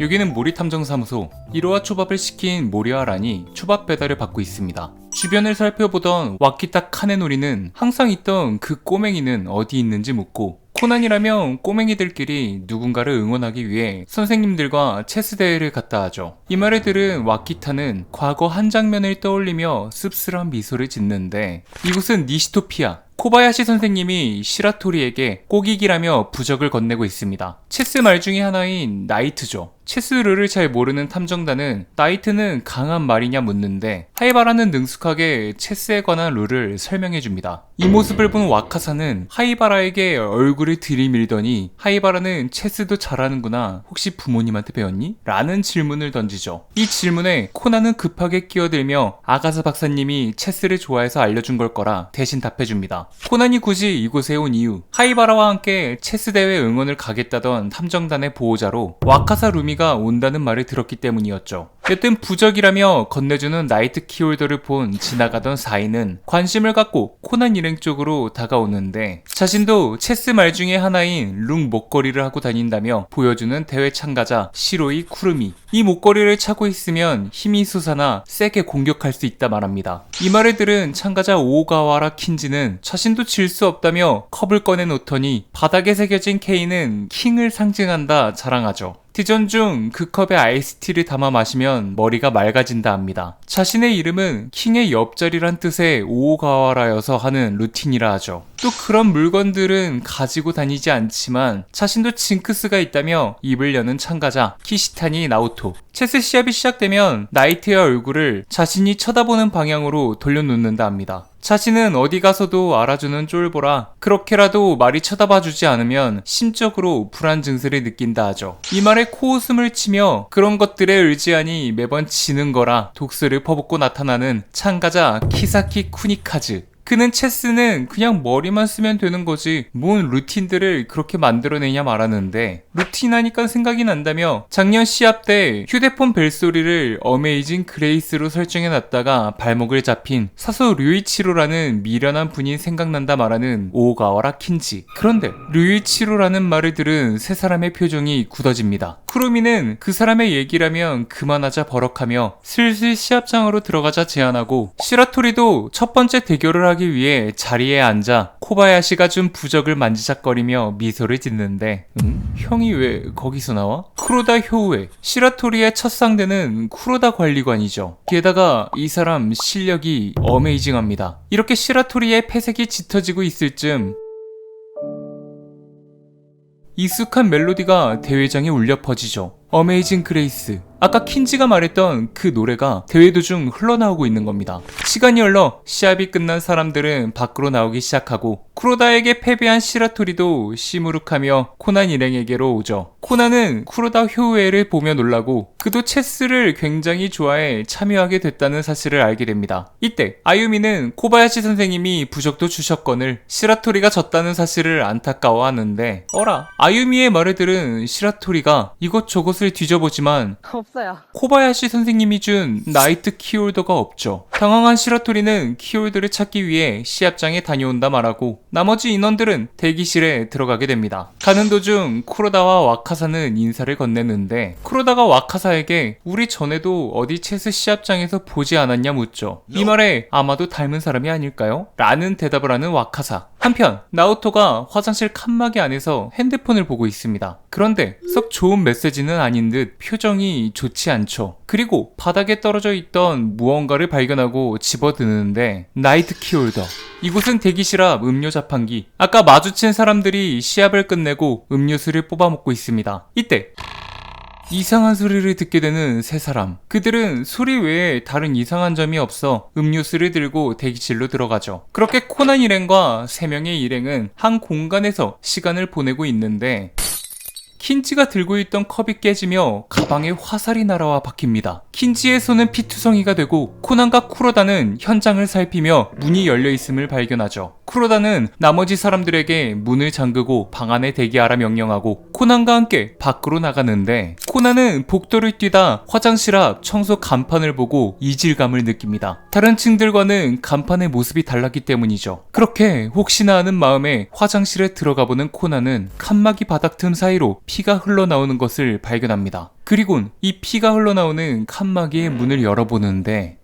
여기는 모리탐정사무소. 1호와 초밥을 시킨 모리와 란이 초밥 배달을 받고 있습니다. 주변을 살펴보던 와키타 카네노리는 항상 있던 그 꼬맹이는 어디 있는지 묻고, 코난이라면 꼬맹이들끼리 누군가를 응원하기 위해 선생님들과 체스 대회를 갔다 하죠. 이 말을 들은 와키타는 과거 한 장면을 떠올리며 씁쓸한 미소를 짓는데, 이곳은 니시토피아. 코바야시 선생님이 시라토리에게 꼭 이기라며 부적을 건네고 있습니다. 체스 말 중에 하나인 나이트죠. 체스 룰을 잘 모르는 탐정단은 나이트는 강한 말이냐 묻는데, 하이바라는 능숙하게 체스에 관한 룰을 설명해줍니다. 이 모습을 본 와카사는 하이바라에게 얼굴을 들이밀더니, 하이바라는 체스도 잘하는구나, 혹시 부모님한테 배웠니? 라는 질문을 던지죠. 이 질문에 코난은 급하게 끼어들며 아가사 박사님이 체스를 좋아해서 알려준 걸 거라 대신 답해줍니다. 코난이 굳이 이곳에 온 이유, 하이바라와 함께 체스 대회 응원을 가겠다던 탐정단의 보호자로 와카사 루미가 온다는 말을 들었기 때문이었죠. 여튼 부적이라며 건네주는 나이트 키홀더를 본 지나가던 사인은 관심을 갖고 코난 일행 쪽으로 다가오는데, 자신도 체스 말 중에 하나인 룽 목걸이를 하고 다닌다며 보여주는 대회 참가자 시로이 쿠르미. 이 목걸이를 차고 있으면 힘이 솟아나 세게 공격할 수 있다 말합니다. 이 말을 들은 참가자 오가와라 킨지는 자신도 질 수 없다며 컵을 꺼내놓더니 바닥에 새겨진 K는 킹을 상징한다 자랑하죠. 디전 중 그 컵에 아이스티를 담아 마시면 머리가 맑아진다 합니다. 자신의 이름은 킹의 옆자리란 뜻의 오가와라여서 하는 루틴이라 하죠. 또 그런 물건들은 가지고 다니지 않지만 자신도 징크스가 있다며 입을 여는 참가자 키시타니 나오토. 체스 시합이 시작되면 나이트의 얼굴을 자신이 쳐다보는 방향으로 돌려놓는다 합니다. 자신은 어디 가서도 알아주는 쫄보라 그렇게라도 말이 쳐다봐주지 않으면 심적으로 불안 증세를 느낀다 하죠. 이 말에 코웃음을 치며 그런 것들에 의지하니 매번 지는 거라 독설을 퍼붓고 나타나는 참가자 키사키 쿠니카즈. 그는 체스는 그냥 머리만 쓰면 되는 거지 뭔 루틴들을 그렇게 만들어내냐 말하는데, 루틴 하니까 생각이 난다며 작년 시합 때 휴대폰 벨소리를 어메이징 그레이스로 설정해놨다가 발목을 잡힌 사소 류이치로라는 미련한 분이 생각난다 말하는 오가와라 킨지. 그런데 류이치로라는 말을 들은 세 사람의 표정이 굳어집니다. 쿠루미는 그 사람의 얘기라면 그만하자 버럭하며 슬슬 시합장으로 들어가자 제안하고, 시라토리도 첫 번째 대결을 하기 위해 자리에 앉아 코바야시가 준 부적을 만지작거리며 미소를 짓는데, 형이 왜 거기서 나와? 쿠로다 효우에, 시라토리의 첫 상대는 쿠로다 관리관이죠. 게다가 이 사람 실력이 어메이징합니다. 이렇게 시라토리의 패색이 짙어지고 있을 즈음 익숙한 멜로디가 대회장에 울려 퍼지죠. 어메이징 그레이스. 아까 킨지가 말했던 그 노래가 대회 도중 흘러나오고 있는 겁니다. 시간이 흘러 시합이 끝난 사람들은 밖으로 나오기 시작하고, 쿠로다에게 패배한 시라토리도 시무룩하며 코난 일행에게로 오죠. 코난은 쿠로다 효우에를 보며 놀라고 그도 체스를 굉장히 좋아해 참여하게 됐다는 사실을 알게 됩니다. 이때 아유미는 코바야시 선생님이 부적도 주셨거늘 시라토리가 졌다는 사실을 안타까워하는데, 어라, 아유미의 말을 들은 시라토리가 이곳저곳을 뒤져보지만 없어요. 코바야시 선생님이 준 나이트 키홀더가 없죠. 당황한 시라토리는 키홀더를 찾기 위해 시합장에 다녀온다 말하고, 나머지 인원들은 대기실에 들어가게 됩니다. 가는 도중 쿠로다와 와카사는 인사를 건네는데, 쿠로다가 와카사에게 우리 전에도 어디 체스 시합장에서 보지 않았냐 묻죠. 이 말에 아마도 닮은 사람이 아닐까요? 라는 대답을 하는 와카사. 한편 나오토가 화장실 칸막이 안에서 핸드폰을 보고 있습니다. 그런데 썩 좋은 메시지는 아닌 듯 표정이 좋지 않죠. 그리고 바닥에 떨어져 있던 무언가를 발견하고 집어드는데, 나이트 키홀더. 이곳은 대기실 앞 음료 자판기. 아까 마주친 사람들이 시합을 끝내고 음료수를 뽑아 먹고 있습니다. 이때 이상한 소리를 듣게 되는 세 사람. 그들은 소리 외에 다른 이상한 점이 없어 음료수를 들고 대기실로 들어가죠. 그렇게 코난 일행과 세 명의 일행은 한 공간에서 시간을 보내고 있는데, 킨지가 들고 있던 컵이 깨지며 가방에 화살이 날아와 박힙니다. 킨지의 손은 피투성이가 되고 코난과 쿠로다는 현장을 살피며 문이 열려 있음을 발견하죠. 쿠로다는 나머지 사람들에게 문을 잠그고 방 안에 대기하라 명령하고 코난과 함께 밖으로 나가는데, 코난은 복도를 뛰다 화장실 앞 청소 간판을 보고 이질감을 느낍니다. 다른 층들과는 간판의 모습이 달랐기 때문이죠. 그렇게 혹시나 하는 마음에 화장실에 들어가보는 코난은 칸막이 바닥 틈 사이로 피가 흘러나오는 것을 발견합니다. 그리곤 이 피가 흘러나오는 칸막이의 문을 열어보는데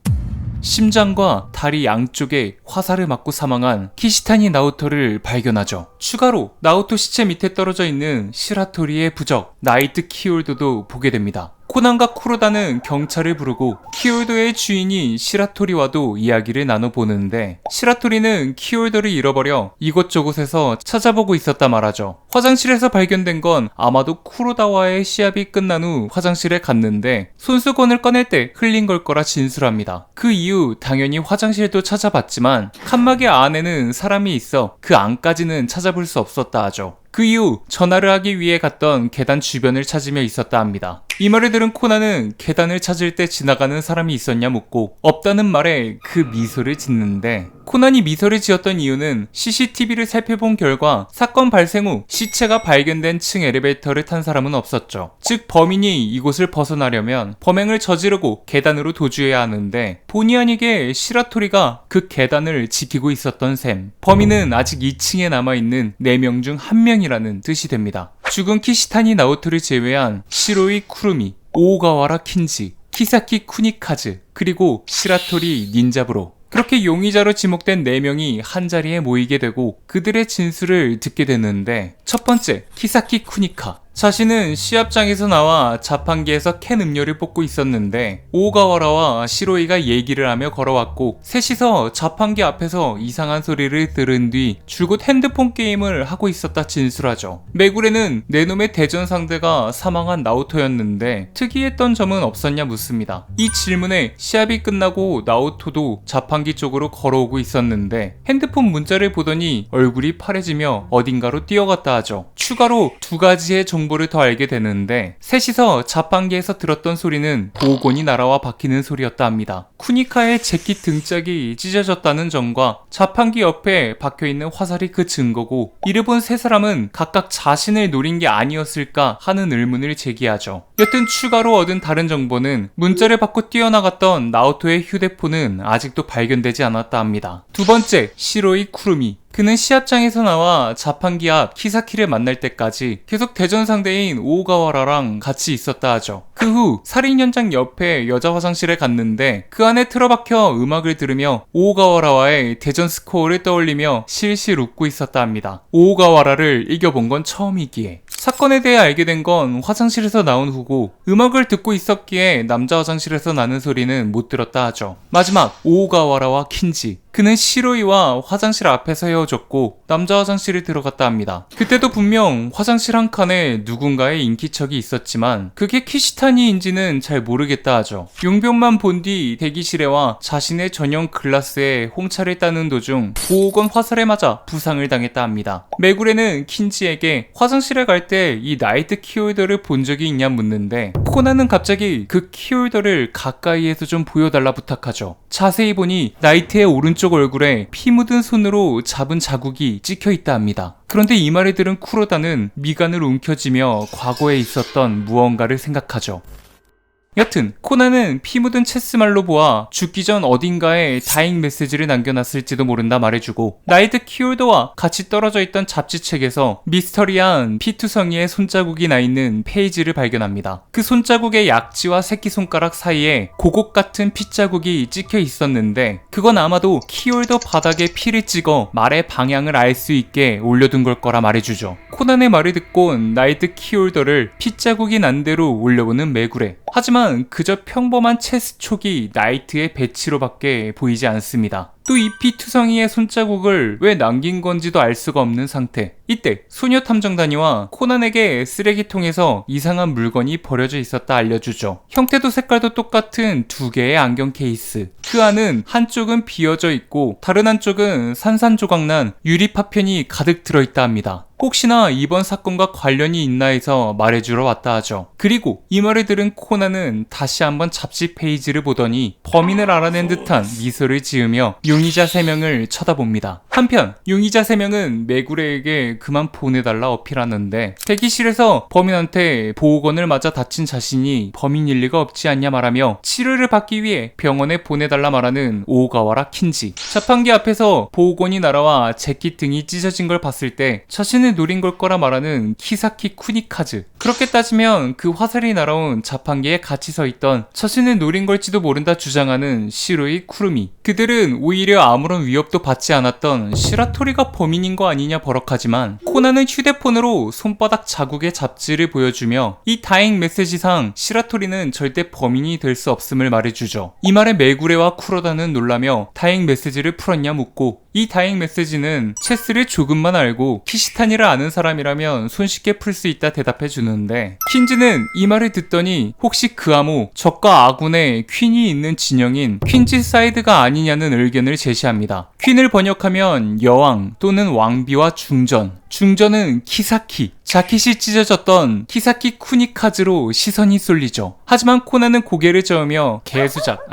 심장과 다리 양쪽에 화살을 맞고 사망한 키시타니 나오토를 발견하죠. 추가로 나오토 시체 밑에 떨어져 있는 시라토리의 부적 나이트 키올도도 보게 됩니다. 코난과 쿠로다는 경찰을 부르고 키올도의 주인인 시라토리와도 이야기를 나눠보는데 시라토리는 키올도를 잃어버려 이곳저곳에서 찾아보고 있었다 말하죠. 화장실에서 발견된 건 아마도 쿠로다와의 시합이 끝난 후 화장실에 갔는데 손수건을 꺼낼 때 흘린 걸 거라 진술합니다. 그 이후 당연히 화장실도 찾아봤지만 칸막이 안에는 사람이 있어 그 안까지는 찾아볼 수 없었다 하죠. 그 이후 전화를 하기 위해 갔던 계단 주변을 찾으며 있었다 합니다. 이 말을 들은 코난은 계단을 찾을 때 지나가는 사람이 있었냐 묻고 없다는 말에 그 미소를 짓는데 코난이 미소를 지었던 이유는 CCTV를 살펴본 결과 사건 발생 후 시체가 발견된 층 엘리베이터를 탄 사람은 없었죠. 즉 범인이 이곳을 벗어나려면 범행을 저지르고 계단으로 도주해야 하는데 본의 아니게 시라토리가 그 계단을 지키고 있었던 셈. 범인은 아직 2층에 남아있는 4명 중 1명이라는 뜻이 됩니다. 죽은 키시타니 나오토를 제외한 시로이 쿠루미, 오오가와라 킨지, 키사키 쿠니카즈, 그리고 시라토리 닌자부로 그렇게 용의자로 지목된 4명이 한자리에 모이게 되고 그들의 진술을 듣게 되는데 첫 번째, 키사키 쿠니카. 자신은 시합장에서 나와 자판기에서 캔 음료를 뽑고 있었는데 오가와라와 시로이가 얘기를 하며 걸어왔고 셋이서 자판기 앞에서 이상한 소리를 들은 뒤 줄곧 핸드폰 게임을 하고 있었다 진술하죠. 메구레는 내 놈의 대전 상대가 사망한 나오토였는데 특이했던 점은 없었냐 묻습니다. 이 질문에 시합이 끝나고 나오토도 자판기 쪽으로 걸어오고 있었는데 핸드폰 문자를 보더니 얼굴이 파래지며 어딘가로 뛰어갔다 하죠. 추가로 2가지의 정보를 더 알게 되는데 셋이서 자판기에서 들었던 소리는 보곤이 날아와 박히는 소리였다 합니다. 쿠니카의 재킷 등짝이 찢어졌다는 점과 자판기 옆에 박혀있는 화살이 그 증거고 이를 본 세 사람은 각각 자신을 노린 게 아니었을까 하는 의문을 제기하죠. 여튼 추가로 얻은 다른 정보는 문자를 받고 뛰어나갔던 나오토의 휴대폰은 아직도 발견되지 않았다 합니다. 두 번째, 시로이 쿠루미. 그는 시합장에서 나와 자판기 앞 키사키를 만날 때까지 계속 대전 상대인 오가와라랑 같이 있었다 하죠. 그 후 살인 현장 옆에 여자 화장실에 갔는데 그 안에 틀어박혀 음악을 들으며 오가와라와의 대전 스코어를 떠올리며 실실 웃고 있었다 합니다. 오가와라를 이겨본 건 처음이기에. 사건에 대해 알게 된 건 화장실에서 나온 후고 음악을 듣고 있었기에 남자 화장실에서 나는 소리는 못 들었다 하죠. 마지막, 오가와라와 킨지. 그는 시로이와 화장실 앞에서 헤어졌고 남자 화장실에 들어갔다 합니다. 그때도 분명 화장실 한 칸에 누군가의 인기척이 있었지만 그게 키시타니인지는 잘 모르겠다 하죠. 용변만 본 뒤 대기실에 와 자신의 전용 글라스에 홍차를 따는 도중 보호건 화살에 맞아 부상을 당했다 합니다. 메구레는 킨지에게 화장실에 갈 때 이 나이트 키홀더를 본 적이 있냐 묻는데 코난은 갑자기 그 키홀더를 가까이에서 좀 보여달라 부탁하죠. 자세히 보니 나이트의 오른쪽 얼굴에 피 묻은 손으로 잡은 자국이 찍혀 있다 합니다. 그런데 이 말을 들은 쿠로다는 미간을 움켜쥐며 과거에 있었던 무언가를 생각하죠. 여튼 코난은 피 묻은 체스말로 보아 죽기 전 어딘가에 다잉 메시지를 남겨놨을지도 모른다 말해주고 나이트 키홀더와 같이 떨어져 있던 잡지책에서 미스터리한 피투성이의 손자국이 나있는 페이지를 발견합니다. 그 손자국의 약지와 새끼손가락 사이에 고곡 같은 핏자국이 찍혀 있었는데 그건 아마도 키홀더 바닥에 피를 찍어 말의 방향을 알 수 있게 올려둔 걸 거라 말해주죠. 코난의 말을 듣고 나이트 키홀더를 핏자국이 난 대로 올려보는 메구레. 하지만 그저 평범한 체스촉이 나이트의 배치로밖에 보이지 않습니다. 또 이 피투성이의 손자국을 왜 남긴 건지도 알 수가 없는 상태. 이때 소녀 탐정단이와 코난에게 쓰레기통에서 이상한 물건이 버려져 있었다 알려주죠. 형태도 색깔도 똑같은 2개의 안경 케이스. 그 안은 한쪽은 비어져 있고 다른 한쪽은 산산조각난 유리 파편이 가득 들어있다 합니다. 혹시나 이번 사건과 관련이 있나 해서 말해주러 왔다 하죠. 그리고 이 말을 들은 코난은 다시 한번 잡지 페이지를 보더니 범인을 알아낸 듯한 미소를 지으며 용의자 3명을 쳐다봅니다. 한편 용의자 3명은 메구레에게 그만 보내달라 어필하는데 대기실에서 범인한테 보호건을 맞아 다친 자신이 범인일 리가 없지 않냐 말하며 치료를 받기 위해 병원에 보내달라 말하는 오가와라 킨지. 자판기 앞에서 보호건이 날아와 재킷 등이 찢어진 걸 봤을 때 자신은 노린 걸 거라 말하는 키사키 쿠니카즈. 그렇게 따지면 그 화살이 날아온 자판기에 같이 서 있던 자신을 노린 걸지도 모른다 주장하는 시로이 쿠루미. 그들은 오히려 아무런 위협도 받지 않았던 시라토리가 범인인 거 아니냐 버럭하지만 코나는 휴대폰으로 손바닥 자국의 잡지를 보여주며 이 다행 메시지상 시라토리는 절대 범인이 될 수 없음을 말해주죠. 이 말에 메구레와 쿠로다는 놀라며 다행 메시지를 풀었냐 묻고 이 다행 메시지는 체스를 조금만 알고 키시타니를 아는 사람이라면 손쉽게 풀 수 있다 대답해 주는데 퀸즈는 이 말을 듣더니 혹시 그 암호 적과 아군의 퀸이 있는 진영인 퀸즈 사이드가 아니냐는 의견을 제시합니다. 퀸을 번역하면 여왕 또는 왕비와 중전은 키사키, 자켓이 찢어졌던 키사키 쿠니카즈로 시선이 쏠리죠. 하지만 코나는 고개를 저으며 개수작,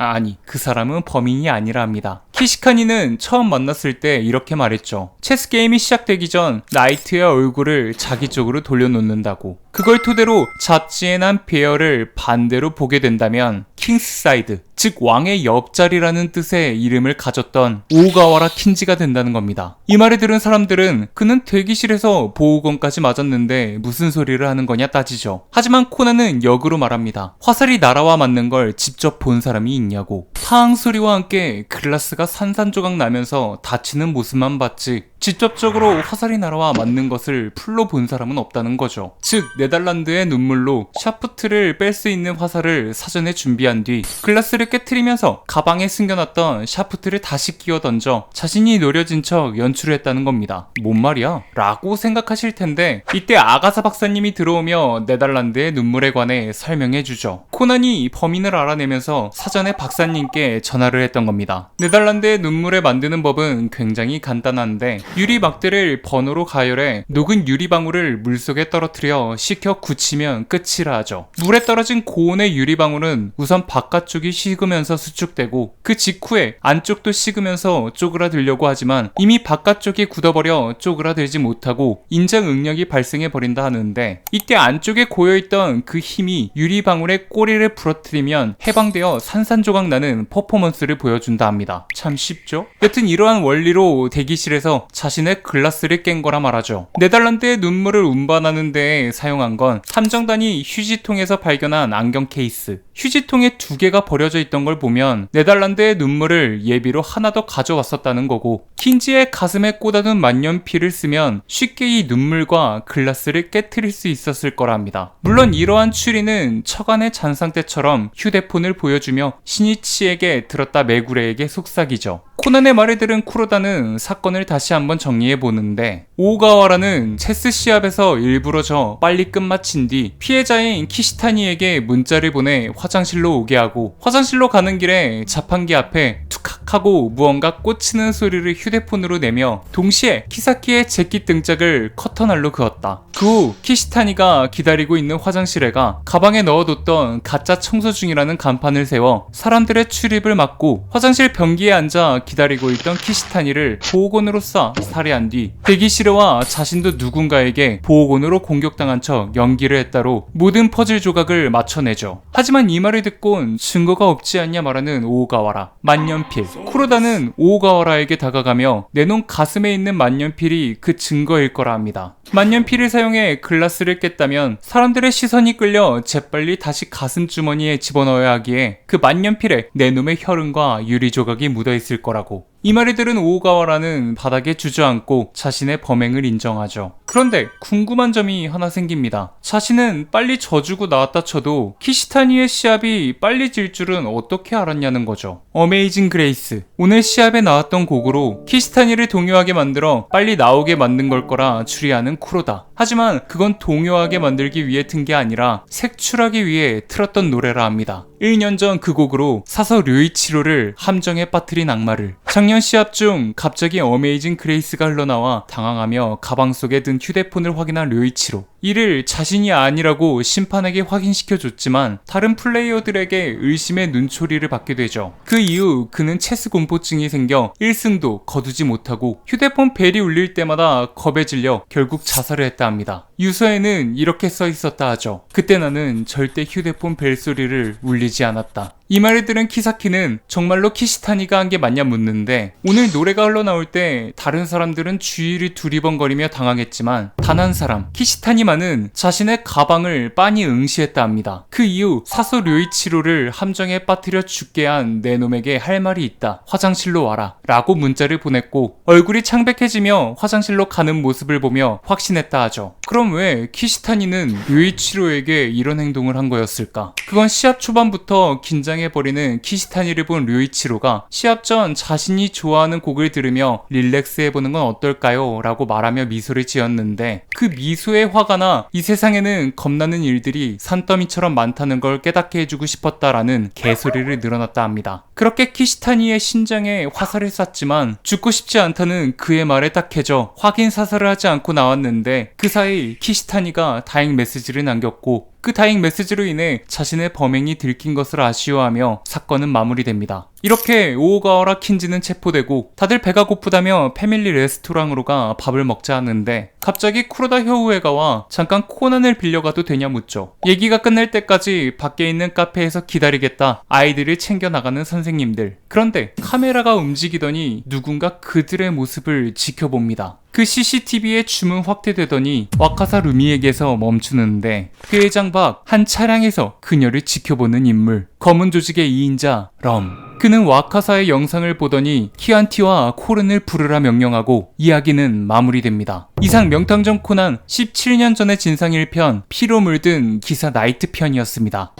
그 사람은 범인이 아니라 합니다. 키시카니는 처음 만났을 때 이렇게 말했죠. 체스 게임이 시작되기 전 나이트의 얼굴을 자기 쪽으로 돌려놓는다고. 그걸 토대로 잡지에 난 배열을 반대로 보게 된다면 킹스 사이드, 즉 왕의 옆자리라는 뜻의 이름을 가졌던 오가와라 킨지가 된다는 겁니다. 이 말을 들은 사람들은 그는 대기실에서 보호건까지 맞았는데 무슨 소리를 하는 거냐 따지죠. 하지만 코나는 역으로 말합니다. 화살이 날아와 맞는 걸 직접 본 사람이 있냐고. 탕 소리와 함께 글라스가 산산조각 나면서 다치는 모습만 봤지 직접적으로 화살이 날아와 맞는 것을 풀로 본 사람은 없다는 거죠. 즉 네덜란드의 눈물로 샤프트를 뺄 수 있는 화살을 사전에 준비한 뒤 글라스를 깨트리면서 가방에 숨겨놨던 샤프트를 다시 끼워 던져 자신이 노려진 척 연출을 했다는 겁니다. 뭔 말이야? 라고 생각하실 텐데 이때 아가사 박사님이 들어오며 네덜란드의 눈물에 관해 설명해주죠. 코난이 범인을 알아내면서 사전에 박사님께 전화를 했던 겁니다. 네덜란드의 눈물을 만드는 법은 굉장히 간단한데 유리 막대를 번호로 가열해 녹은 유리방울을 물속에 떨어뜨려 식혀 굳히면 끝이라 하죠. 물에 떨어진 고온의 유리방울은 우선 바깥쪽이 식으면서 수축되고 그 직후에 안쪽도 식으면서 쪼그라들려고 하지만 이미 바깥쪽이 굳어버려 쪼그라들지 못하고 인장응력이 발생해버린다 하는데 이때 안쪽에 고여있던 그 힘이 유리방울의 꼬리를 부러뜨리면 해방되어 산산조각 나는 퍼포먼스를 보여준다 합니다. 참 쉽죠? 여튼 이러한 원리로 대기실에서 자신의 글라스를 깬 거라 말하죠. 네덜란드의 눈물을 운반하는 데 사용한 건 탐정단이 휴지통에서 발견한 안경 케이스. 휴지통에 2개가 버려져 있던 걸 보면 네덜란드의 눈물을 예비로 하나 더 가져왔었다는 거고 킨지의 가슴에 꽂아둔 만년필을 쓰면 쉽게 이 눈물과 글라스를 깨트릴 수 있었을 거라 합니다. 물론 이러한 추리는 처간의 잔상 때처럼 휴대폰을 보여주며 시니치에게 들었다 메구레에게 속삭이죠. 코난의 말을 들은 쿠로다는 사건을 다시 한번 정리해보는데 오가와라는 체스 시합에서 일부러 져 빨리 끝마친 뒤 피해자인 키시타니에게 문자를 보내 화장실로 오게 하고 화장실로 가는 길에 자판기 앞에 툭 하고 무언가 꽂히는 소리를 휴대폰으로 내며 동시에 키사키의 재킷 등짝을 커터날로 그었다. 그 후 키시타니가 기다리고 있는 화장실에 가 가방에 넣어뒀던 가짜 청소 중이라는 간판을 세워 사람들의 출입을 막고 화장실 변기에 앉아 기다리고 있던 키시타니를 보호건으로 쏴 살해한 뒤 대기실에와 자신도 누군가에게 보호건으로 공격당한 척 연기를 했다로 모든 퍼즐 조각을 맞춰내죠. 하지만 이 말을 듣곤 증거가 없지 않냐 말하는 오가와라. 만년필. 쿠로다는 오가와라에게 다가가며 내놓은 가슴에 있는 만년필이 그 증거일 거라 합니다. 만년필을 사용해 글라스를 깼다면 사람들의 시선이 끌려 재빨리 다시 가슴 주머니에 집어넣어야 하기에 그 만년필에 내 놈의 혈흔과 유리 조각이 묻어있을 거라고. 이 말을 들은 오가와라는 바닥에 주저앉고 자신의 범행을 인정하죠. 그런데 궁금한 점이 하나 생깁니다. 자신은 빨리 져주고 나왔다 쳐도 키시타니의 시합이 빨리 질 줄은 어떻게 알았냐는 거죠. 어메이징 그레이스. 오늘 시합에 나왔던 곡으로 키시타니를 동요하게 만들어 빨리 나오게 만든 걸 거라 추리하는 쿠로다. 하지만 그건 동요하게 만들기 위해 튼 게 아니라 색출하기 위해 틀었던 노래라 합니다. 1년 전 그 곡으로 사서 류이치로를 함정에 빠뜨린 악마를. 작년 시합 중 갑자기 어메이징 그레이스가 흘러나와 당황하며 가방 속에 든 휴대폰을 확인한 류이치로. 이를 자신이 아니라고 심판에게 확인시켜줬지만 다른 플레이어들에게 의심의 눈초리를 받게 되죠. 그 이후 그는 체스 공포증이 생겨 1승도 거두지 못하고 휴대폰 벨이 울릴 때마다 겁에 질려 결국 자살을 했다 합니다. 유서에는 이렇게 써 있었다 하죠. 그때 나는 절대 휴대폰 벨 소리를 울리지 않았다. 이 말을 들은 키사키는 정말로 키시타니가 한 게 맞냐 묻는데, 오늘 노래가 흘러나올 때 다른 사람들은 주위를 두리번거리며 당황했지만 단 한 사람, 키시타니만은 자신의 가방을 빤히 응시했다 합니다. 그 이후 사소 료이치로를 함정에 빠뜨려 죽게 한 내 놈에게 할 말이 있다. 화장실로 와라. 라고 문자를 보냈고 얼굴이 창백해지며 화장실로 가는 모습을 보며 확신했다 하죠. 그럼 왜 키시타니는 료이치로에게 이런 행동을 한 거였을까? 그건 시합 초반부터 긴장해버리는 키시타니를 본 료이치로가 시합 전 자신이 좋아하는 곡을 들으며 릴렉스해보는 건 어떨까요? 라고 말하며 미소를 지었는데, 그 미소에 화가 나 이 세상에는 겁나는 일들이 산더미처럼 많다는 걸 깨닫게 해주고 싶었다라는 개소리를 늘어놨다 합니다. 그렇게 키시타니의 심장에 화살을 쐈지만 죽고 싶지 않다는 그의 말에 딱해져 확인 사살을 하지 않고 나왔는데, 그 사이 키시타니가 다행 메시지를 남겼고 그 다행 메시지로 인해 자신의 범행이 들킨 것을 아쉬워하며 사건은 마무리됩니다. 이렇게 오오가와라 킨지는 체포되고 다들 배가 고프다며 패밀리 레스토랑으로 가 밥을 먹자 하는데, 갑자기 쿠로다 효우에가와 잠깐 코난을 빌려가도 되냐 묻죠. 얘기가 끝날 때까지 밖에 있는 카페에서 기다리겠다 아이들을 챙겨 나가는 선생님들. 그런데 카메라가 움직이더니 누군가 그들의 모습을 지켜봅니다. 그 CCTV의 줌은 확대되더니 와카사 루미에게서 멈추는데, 그 회장 밖 한 차량에서 그녀를 지켜보는 인물, 검은 조직의 2인자 럼. 그는 와카사의 영상을 보더니 키안티와 코른을 부르라 명령하고 이야기는 마무리됩니다. 이상 명탐정 코난 17년 전의 진상 1편 피로 물든 기사 나이트 편이었습니다.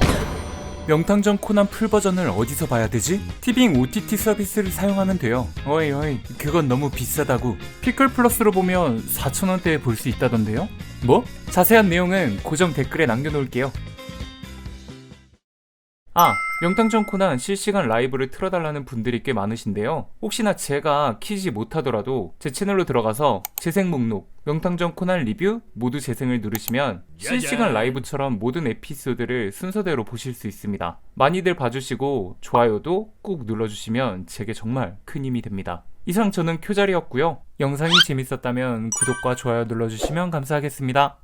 명탐정 코난 풀버전을 어디서 봐야 되지? 티빙 OTT 서비스를 사용하면 돼요. 어이 그건 너무 비싸다고. 피클 플러스로 보면 4,000원대에 볼 수 있다던데요? 뭐? 자세한 내용은 고정 댓글에 남겨놓을게요. 명탐정 코난 실시간 라이브를 틀어달라는 분들이 꽤 많으신데요. 혹시나 제가 키지 못하더라도 제 채널로 들어가서 재생 목록 명탐정 코난 리뷰 모두 재생을 누르시면 실시간 라이브처럼 모든 에피소드를 순서대로 보실 수 있습니다. 많이들 봐주시고 좋아요도 꾹 눌러주시면 제게 정말 큰 힘이 됩니다. 이상 저는 쿄자리였고요. 영상이 재밌었다면 구독과 좋아요 눌러주시면 감사하겠습니다.